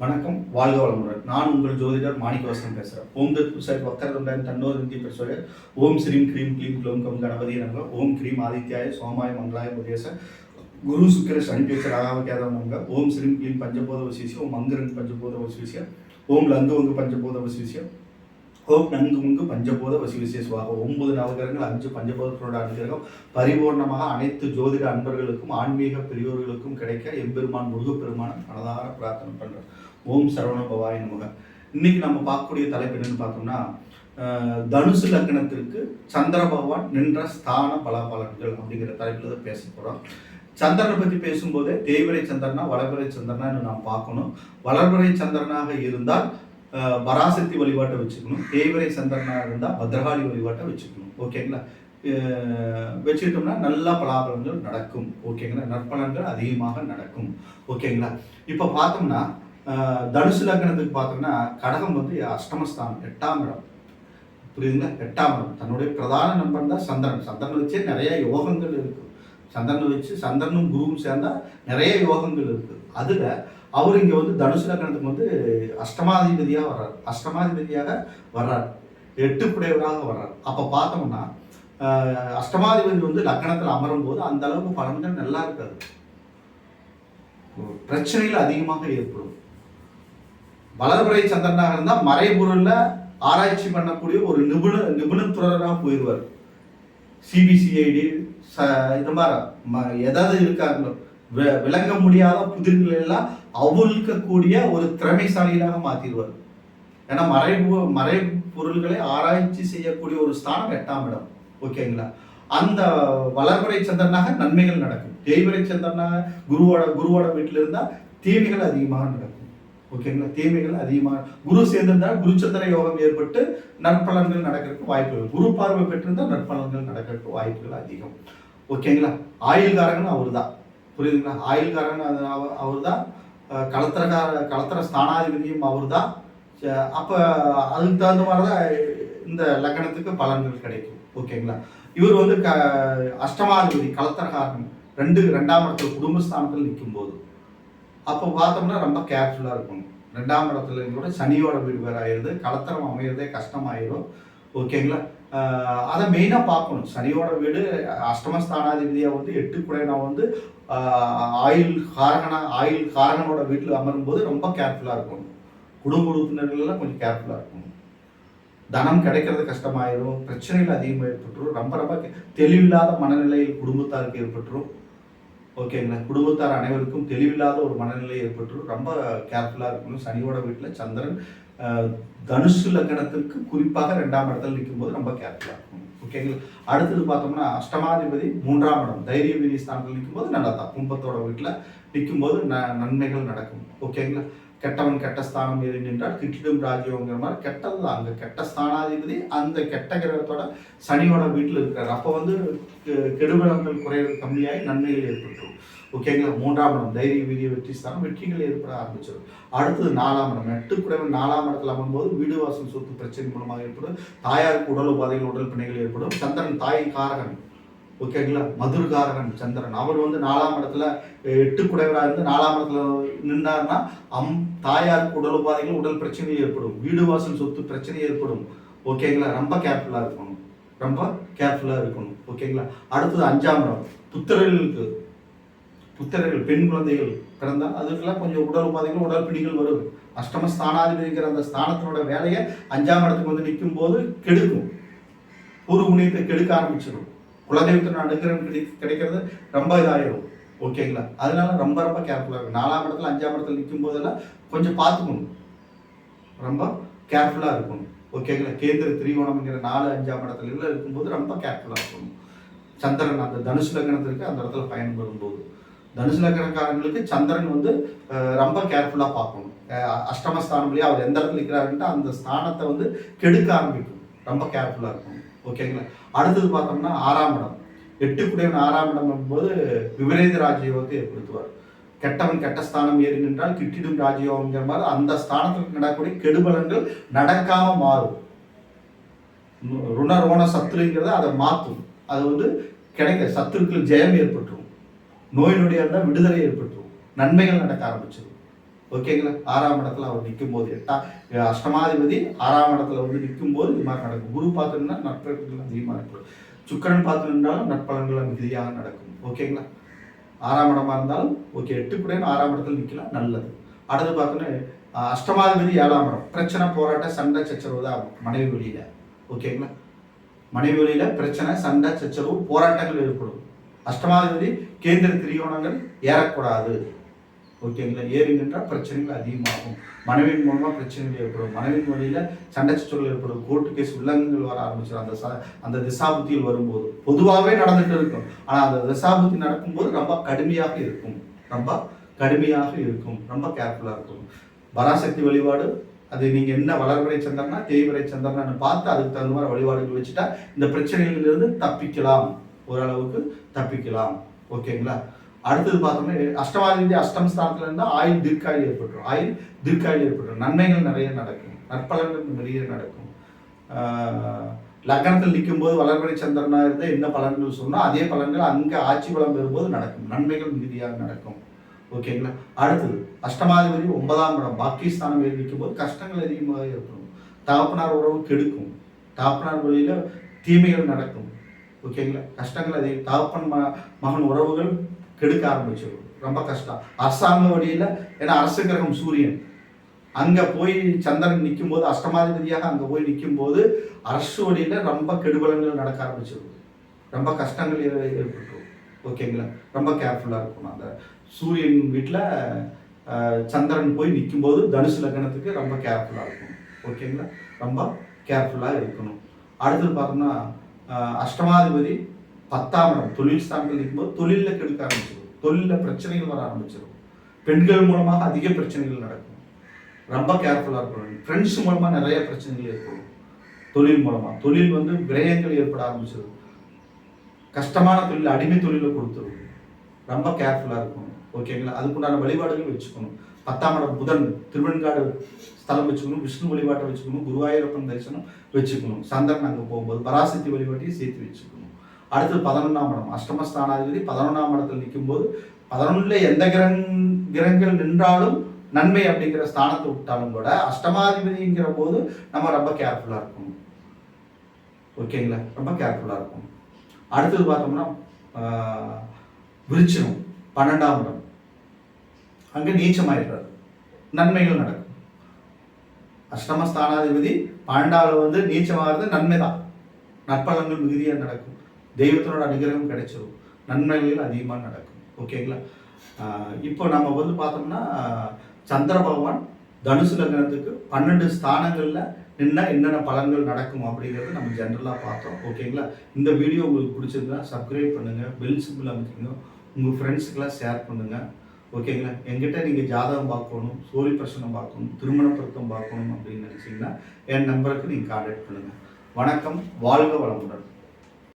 வணக்கம், வாழ்க வளமுடன். நான் உங்கள் ஜோதிடர் மாணிக்கவாசன் பேசுகிறேன். ஓம் தத் சாய் வக்கரதுண்டன் தன்னோர் இந்தி பிரசோய ஓம் ஸ்ரீம் க்ரீம் க்ளீம் க்ளோம் கம் கணபதி நமக ஓம் க்ரீம் ஆதித்யாய சோமாய மங்களாய புதேச குரு சுக்கிர சனிப்பேச்ச ராகாவகேதம் நமக ஓம் ஸ்ரீம் க்ளீம் பஞ்சபோத வசிஷ்ய ஓம் மங்கரன் பஞ்சபோத வசிஷ்ய ஓம் லந்து வங்கு பஞ்சபோத வசிஷ்ய ஓம் நன்கு முங்கு பஞ்சபோத வசிவிசேஷமாக 9 நவகிரகங்கள் 5 பஞ்சபோதத்தோட அனுகிரகம் பரிபூர்ணமாக அனைத்து ஜோதிட அன்பர்களுக்கும் ஆன்மீக பெரியோர்களுக்கும் கிடைக்க எம்பெருமான் முருகப்பெருமான மனதார பிரார்த்தனை பண்றேன். ஓம் சரவண பவாய் நமக. இன்னைக்கு நம்ம பார்க்கக்கூடிய தலைப்பு என்னன்னு பார்த்தோம்னா, தனுசு லக்னத்திற்கு சந்திர பகவான் நின்ற ஸ்தான பலாபலன்கள் அப்படிங்கிற தலைப்பில் தான் பேச போகிறோம். சந்திரனை பற்றி பேசும்போதே தேய்பிறை சந்திரனா வளர்பிறை சந்திரனா நாம் பார்க்கணும். வளர்பிறை சந்திரனாக இருந்தால் பராசக்தி வழிபாட்டை வச்சுக்கணும். தேய்பிறை சந்திரனாக இருந்தால் பத்ரகாளி வழிபாட்டை வச்சுக்கணும். ஓகேங்களா? வச்சுக்கிட்டோம்னா நல்லா பலாபலன்கள் நடக்கும். ஓகேங்களா? நற்பலன்கள் அதிகமாக நடக்கும். ஓகேங்களா? இப்போ பார்த்தோம்னா தனுசு லக்னத்துக்கு பார்த்தோம்னா கடகம் வந்து அஷ்டமஸ்தானம் 8ஆம் இடம். புரியுதுங்களா? 8ஆம் இடம் தன்னுடைய பிரதான நண்பன் தான் சந்திரன். சந்திரனை வச்சே நிறைய யோகங்கள் இருக்கு. சந்திரனை வச்சு சந்திரனும் குருவும் சேர்ந்தா நிறைய யோகங்கள் இருக்கு. அதுல அவர் இங்க வந்து தனுசு லக்னத்துக்கு வந்து அஷ்டமாதிபதியாக வர்றார் 8 குடையவராக வர்றார். அப்ப பார்த்தோம்னா அஷ்டமாதிபதி வந்து லக்னத்தில் அமரும் போது அந்த அளவுக்கு பலன்கள் நல்லா இருக்காது. பிரச்சனைகள் அதிகமாக ஏற்படும். வளர்பிறை சந்திரனாக இருந்தால் மறைபொருள்ல ஆராய்ச்சி பண்ணக்கூடிய ஒரு நிபுணத்துவராக போயிடுவார். சிபிசிஐடி இந்த மாதிரி எதாவது இருக்காங்களோ விளங்க முடியாத புதிர்களை எல்லாம் அவிழ்க்கக்கூடிய ஒரு திறமைசாலியாக மாத்திடுவார். ஏன்னா மறைபொருள்களை ஆராய்ச்சி செய்யக்கூடிய ஒரு ஸ்தானம் 8ஆம் இடம். ஓகேங்களா? அந்த வளர்பிறை சந்திரனாக நன்மைகள் நடக்கும். தேய்பிறை சந்திரனாக குருவோட வீட்டில் இருந்தால் தீமைகள் அதிகமாக நடக்கும். ஓகேங்களா? தீமைகள் அதிகமாக குரு சேர்ந்திருந்தால் குருச்சந்திர யோகம் ஏற்பட்டு நற்பலன்கள் நடக்கிறதுக்கு வாய்ப்புகள், குரு பார்வை பெற்றிருந்தால் நற்பலன்கள் நடக்கிறதுக்கு வாய்ப்புகள் அதிகம். ஓகேங்களா? ஆயுள்காரகன் அவர் தான். புரியுதுங்களா? ஆயுள்காரன் அவர் தான். கலத்திர ஸ்தானாதிபதியும் அவர் தான். அப்போ அதுக்கு தகுந்த மாதிரி தான் இந்த லக்னத்துக்கு பலன்கள் கிடைக்கும். ஓகேங்களா? இவர் வந்து அஷ்டமாதிபதி கலத்திரகாரன் 2ஆம் இடத்துல குடும்பஸ்தானத்தில் நிற்கும் போது அப்போ பார்த்தோம்னா ரொம்ப கேர்ஃபுல்லாக இருக்கணும். 2ஆம் இடத்துல கூட சனியோட வீடு வேற ஆயிடுது. கலத்திரம் அமையிறதே கஷ்டமாயிடும். ஓகேங்களா? அதை மெயினாக பார்க்கணும். சனியோட வீடு அஷ்டமஸ்தானாதிபதியாக வந்து 8 குடையனா வந்து ஆயுள் காரகனோட வீட்டில் அமரும் போது ரொம்ப கேர்ஃபுல்லாக இருக்கணும். குடும்ப உறுப்பினர்கள்லாம் கொஞ்சம் கேர்ஃபுல்லாக இருக்கணும். தனம் கிடைக்கிறது கஷ்டமாயிடும். பிரச்சனைகள் அதிகமாக ஏற்பட்டுரும். ரொம்ப தெளிவில்லாத மனநிலையில் குடும்பத்தாருக்கு ஏற்பட்டுரும். ஓகேங்களா? குடும்பத்தார் அனைவருக்கும் தெளிவில்லாத ஒரு மனநிலை ஏற்பட்டுரும். ரொம்ப கேர்ஃபுல்லாக இருக்கணும். சனியோட வீட்டில் சந்திரன் தனுசு லக்னத்திற்கு குறிப்பாக 2ஆம் இடத்துல நிற்கும் போது ரொம்ப கேர்ஃபுல்லாக இருக்கணும். ஓகேங்களா? அடுத்தது பார்த்தோம்னா அஷ்டமாதிபதி 3ஆம் இடம் தைரிய வீரிய ஸ்தானத்தில் நிற்கும் போது நல்லா தான். கும்பத்தோட வீட்டில் நிற்கும் போது நன்மைகள் நடக்கும். ஓகேங்களா? கெட்டவன் கெட்ட ஸ்தானம் ஏறி நின்றால் கிட்டிடும் ராஜ்யங்கிற மாதிரி கெட்டது தான். அங்கே கெட்ட ஸ்தானாதிபதி அந்த கெட்ட கிரகத்தோட சனியோட வீட்டில் இருக்கிறார். அப்போ வந்து கெடுபலங்கள் குறைவது கம்மியாகி நன்மைகள் ஏற்பட்டுரும். ஓகேங்களா? 3ஆம் இடம் தைரிய வீரிய வெற்றி ஸ்தானம், வெற்றிகள் ஏற்பட ஆரம்பிச்சிடும். அடுத்தது 4ஆம் இடம் 8 குடைவன் 4ஆம் இடத்துல அமரும்போது வீடு வாசல் சொத்து பிரச்சனை மூலமாக ஏற்படும். தாயாருக்கு உடல் உபாதைகள் உடல் பிணைகள் ஏற்படும். சந்திரன் தாய் காரகன். ஓகேங்களா? மதுர்காரகன் சந்திரன் அவர் வந்து 4ஆம் இடத்துல 8 குடைவராக இருந்து 4ஆம் இடத்துல நின்றார்னா தாயாருக்கு உடல் உபாதைகள் உடல் பிரச்சனை ஏற்படும். வீடு வாசல் சொத்து பிரச்சனை ஏற்படும். ஓகேங்களா? ரொம்ப கேர்ஃபுல்லாக இருக்கணும். ரொம்ப கேர்ஃபுல்லாக இருக்கணும். ஓகேங்களா? அடுத்தது 5ஆம் இடம் புத்திரர்கள் பெண் குழந்தைகள் பிறந்தால் அதுக்கெல்லாம் கொஞ்சம் உடல் உபாதைகள் உடல் பிடிகள் வரும். அஷ்டம ஸ்தானாதிபதிங்கிற அந்த ஸ்தானத்தினோட வேலையை 5ஆம் இடத்துக்கு வந்து நிற்கும் போது கெடுக்கும். பூர்வ புண்ணியத்தை கெடுக்க ஆரம்பிச்சிடும். குலதெய்வத்தின் அனுகிரகம் கிடைக்கிறது ரொம்ப இதாயிரும். ஓகேங்களா? அதனால ரொம்ப கேர்ஃபுல்லாக இருக்கும். 4ஆம் இடத்துல 5ஆம் இடத்துல நிற்கும் போதெல்லாம் கொஞ்சம் பார்த்துக்கணும். ரொம்ப கேர்ஃபுல்லாக இருக்கணும். ஓகேங்களா? கேந்திர திரிகோணம்ங்கிற 4, 5ஆம் இடத்துல இருக்கும்போது ரொம்ப கேர்ஃபுல்லாக இருக்கணும். சந்திரன் அந்த தனுசு லக்னத்திற்கு அந்த இடத்துல பயன்படும் போது தனுசு லக்னக்காரங்களுக்கு சந்திரன் வந்து ரொம்ப கேர்ஃபுல்லாக பார்க்கணும். அஷ்டமஸ்தானம்லேயே அவர் எந்த இடத்துல இருக்கிறாருன்ட்டு அந்த ஸ்தானத்தை வந்து கெடுக்க ஆரம்பிக்கும். ரொம்ப கேர்ஃபுல்லாக இருக்கணும். ஓகேங்களா? அடுத்தது பார்த்தோம்னா 6ஆம் இடம் 8 குடையவன் 6ஆம் இடம் போது விபரீத ராஜயோகத்தை ஏற்படுத்துவார். கெட்டவன் கெட்ட ஸ்தானம் ஏறி நின்றால் கிட்டிடும் ராஜயோகங்கிற மாதிரி அந்த ஸ்தானத்துக்கு நடக்கக்கூடிய கெடுபலன்கள் நடக்காம மாறும். ருண சத்துருங்கிறத அதை மாற்றும். அது வந்து கிடைக்க சத்துருக்கள் ஜெயம் ஏற்பட்டுரும். நோய் நொடியாக இருந்தால் விடுதலை ஏற்பட்டுரும். நன்மைகள் நடக்க ஆரம்பிச்சிடும். ஓகேங்களா. 6ஆம் இடத்துல அவர் நிற்கும் போது அஷ்டமாதிபதி 6ஆம் இடத்துல வந்து நிற்கும் போது இது மாதிரி நடக்கும். குரு பார்த்தோம்னா நற்பலன்கள் அதிகமாக இருக்கும். சுக்கிரன் பார்த்து நின்றாலும் நற்பலன்கள் மிகுதியாக நடக்கும். ஓகேங்களா. 6ஆம் இடமா இருந்தாலும் ஓகே, 8 கூட 6ஆம் இடத்துல நிற்கலாம், நல்லது. அடுத்து பார்த்தோன்னா அஷ்டமாதிபதி 7ஆம் இடம், பிரச்சனை போராட்டம் சண்டை சச்சரவு தான் மனைவி வழியில. ஓகேங்களா. மனைவி வழியில பிரச்சனை சண்டை சச்சரவு போராட்டங்கள் ஏற்படும். அஷ்டமாதிபதி கேந்திர திரிகோணங்கள் ஏறக்கூடாது. ஓகேங்களா. ஏறிங்கன்றால் பிரச்சனைகள் அதிகமாகும். மனைவியின் மூலமாக பிரச்சனைகள் ஏற்படும். மனைவியின் வழியில் சண்டை சச்சரவுகள் ஏற்படும். கோர்ட்டு கேஸ் உள்ளங்கங்கள் வர ஆரம்பிச்சிடும். அந்த திசாபுத்தியில் வரும்போது பொதுவாகவே நடந்துட்டு இருக்கும். ஆனால் அந்த திசாபுத்தி நடக்கும்போது ரொம்ப கடுமையாக இருக்கும். ரொம்ப கேர்ஃபுல்லாக இருக்கும். பராசக்தி வழிபாடு, அது நீங்கள் என்ன வளர்வரை சந்திரனா தேய்வரை சந்திரனான்னு பார்த்து அதுக்கு தகுந்த மாதிரி வழிபாடுகள் வச்சுட்டா இந்த பிரச்சனைகளிலிருந்து தப்பிக்கலாம், ஓரளவுக்கு தப்பிக்கலாம். ஓகேங்களா. அடுத்தது பார்த்தோம்னா அஷ்டமாதிபதி அஷ்டம் ஸ்தானத்தில் இருந்தால் ஆயுள் தீர்க்காயில் ஏற்பட்டுரும். நன்மைகள் நிறைய நடக்கும், நற்பலன்கள் நிறைய நடக்கும். லக்னத்தில் நிற்கும் போது வளர்வரை சந்திரனா இருந்தால் என்ன பலன்கள் சொன்னால் அதே பலன்கள் அங்கே ஆட்சி பலம் பெறும்போது நடக்கும், நன்மைகள் மிகுதியாக நடக்கும். ஓகேங்களா. அடுத்தது அஷ்டமாதிபதி 9ஆம் இடம் பாக்கியஸ்தானம் ஏறி நிற்கும் போது கஷ்டங்கள் அதிகமாக ஏற்படும். தகப்பனார் உறவு கெடுக்கும், தகப்பனார் வழியில் தீமைகள் நடக்கும். ஓகேங்களா. கஷ்டங்கள் அதிகம். தகப்பன் மகன் உறவுகள் கெடுக்க ஆரம்பிச்சிடும், ரொம்ப கஷ்டம். அரசாங்க வழியில், ஏன்னா அரசு கிரகம் சூரியன் அங்கே போய் சந்திரன் நிற்கும் போது அஷ்டமாதிபதியாக அங்கே போய் நிற்கும் போது அரசு வழியில் ரொம்ப கெடுபலங்கள் நடக்க ஆரம்பிச்சிடும், ரொம்ப கஷ்டங்கள் ஏற்பட்டுரும். ஓகேங்களா. ரொம்ப கேர்ஃபுல்லாக இருக்கணும். அந்த சூரியன் வீட்டில் சந்திரன் போய் நிற்கும் போது தனுசு லக்னத்துக்கு ரொம்ப கேர்ஃபுல்லாக இருக்கணும். ஓகேங்களா. ரொம்ப கேர்ஃபுல்லாக இருக்கணும். அடுத்தது பார்த்தோம்னா அஷ்டமாதிபதி 10ஆம் இடம் தொழில் ஸ்தானத்தில் நிற்கும்போது தொழிலில் கெடுக்க ஆரம்பிச்சிடும், தொழிலில் பிரச்சனைகள் வர ஆரம்பிச்சிடும். பெண்கள் மூலமாக அதிக பிரச்சனைகள் நடக்கும், ரொம்ப கேர்ஃபுல்லாக இருக்கணும். ஃப்ரெண்ட்ஸ் மூலமாக நிறைய பிரச்சனைகள் ஏற்படும். தொழில் மூலமாக தொழில் வந்து விரயங்கள் ஏற்பட ஆரம்பிச்சிடும். கஷ்டமான தொழில் அடிமை தொழிலை கொடுத்துரும், ரொம்ப கேர்ஃபுல்லாக இருக்கணும். ஓகேங்களா. அதுக்குண்டான வழிபாடுகள் வச்சுக்கணும். 10ஆம் இடம் புதன், திருவெண்காடு ஸ்தலம் வச்சுக்கணும், விஷ்ணு வழிபாட்டை வச்சுக்கணும், குருவாயூரப்பன் தரிசனம் வச்சுக்கணும். சந்திரன் அங்கே போகும்போது பராசக்தி வழிபாட்டையும் சேர்த்து வச்சுக்கணும். அடுத்தது 11ஆம் இடம் அஷ்டமஸ்தானாதிபதி 11ஆம் இடத்தில் நிற்கும் போது 11ல் எந்த கிரகங்கள் நின்றாலும் நன்மை அப்படிங்கிற ஸ்தானத்தை விட்டாலும் கூட அஷ்டமாதிபதிங்கிற போது நம்ம ரொம்ப கேர்ஃபுல்லாக இருக்கணும். ஓகேங்களா. ரொம்ப கேர்ஃபுல்லாக இருக்கணும். அடுத்தது பார்த்தோம்னா விருச்சிகம் 12ஆம் இடம், அங்கே நீச்சமாயிடுறாரு, நன்மைகள் நடக்கும். அஷ்டமஸ்தானாதிபதி 12ஆவில் வந்து நீச்சமாகிறது நன்மை தான், நற்பலன்கள் மிகுதியாக நடக்கும், தெய்வத்தினோட அனுகிரகம் கிடைச்சிடும், நன்மைகள் அதிகமாக நடக்கும். ஓகேங்களா. இப்போ நம்ம வந்து பார்த்தோம்னா சந்திர பகவான் தனுசு லக்னத்துக்கு 12 ஸ்தானங்களில் நின்னா என்னென்ன பலன்கள் நடக்கும் அப்படிங்கிறது நம்ம ஜென்ரலாக பார்த்தோம். ஓகேங்களா. இந்த வீடியோ உங்களுக்கு பிடிச்சிருந்தா சப்ஸ்கிரைப் பண்ணுங்கள், பெல் சிம்பிள் அமைக்கிங்க, உங்கள் ஃப்ரெண்ட்ஸுக்கெல்லாம் ஷேர் பண்ணுங்கள். ஓகேங்களா. என்கிட்ட நீங்கள் ஜாதகம் பார்க்கணும், சோழி பிரச்சனை பார்க்கணும், திருமண பொருத்தம் பார்க்கணும் அப்படின்னு நினச்சிங்கன்னா என் நம்பருக்கு நீங்கள் கான்டாக்ட் பண்ணுங்கள். வணக்கம், வாழ்க வளமுடன்.